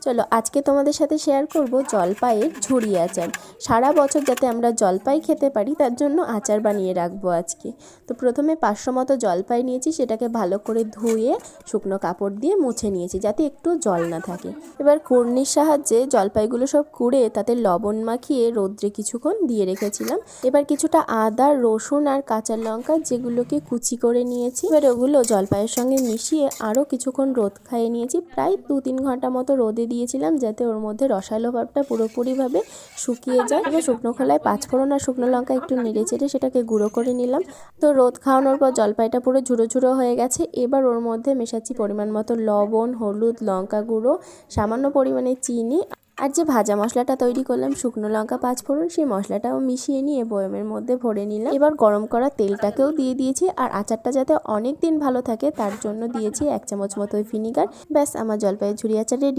চলো আজকে তোমাদের সাথে শেয়ার করব জলপাইয়ের ঝুড়ি আচার। সারা বছর যাতে আমরা জলপাই খেতে পারি তার জন্য আচার বানিয়ে রাখবো আজকে। তো প্রথমে 500 মতো জলপাই নিয়েছি, সেটাকে ভালো করে ধুয়ে শুকনো কাপড় দিয়ে মুছে নিয়েছি যাতে একটু জল না থাকে। এবার কুড়নির সাহায্যে জলপাইগুলো সব কুড়ে তাতে লবণ মাখিয়ে রোদ্রে কিছুক্ষণ দিয়ে রেখেছিলাম। এবার কিছুটা আদা, রসুন আর কাঁচা লঙ্কা যেগুলোকে কুচি করে নিয়েছি, এবার ওগুলো জলপাইয়ের সঙ্গে মিশিয়ে আরও কিছুক্ষণ রোদ খাইয়ে নিয়েছি। প্রায় 2-3 ঘন্টা মতো রোদে দিয়েছিলাম যাতে ওর মধ্যে রসালো ভাবটা পুরোপুরিভাবে শুকিয়ে যায়। এবার শুকনো খোলায় 5 ফোড়ন আর শুকনো লঙ্কা একটু নেড়ে চেড়ে সেটাকে গুঁড়ো করে নিলাম। তো রোদ খাওয়ানোর পর জলপাইটা পুরো ঝুড়ো ঝুড়ো হয়ে গেছে। এবার ওর মধ্যে মেশাচ্ছি পরিমাণ মতো লবণ, হলুদ, লঙ্কা গুঁড়ো, সামান্য পরিমাণে চিনি আর যে ভাজা মশলাটা তৈরি করলাম শুকনো লঙ্কা 5 ফোড়ন, সেই মশলাটাও মিশিয়ে নিয়ে বয়মের মধ্যে ভরে নিলাম। এবার গরম করা তেলটাকেও দিয়ে দিয়েছি আর আচারটা যাতে অনেক দিন ভালো থাকে তার জন্য দিয়েছি 1 চামচ মতো ভিনিগার। ব্যাস, আমার জলপাইয়ের ঝুড়ি আচার রেডি।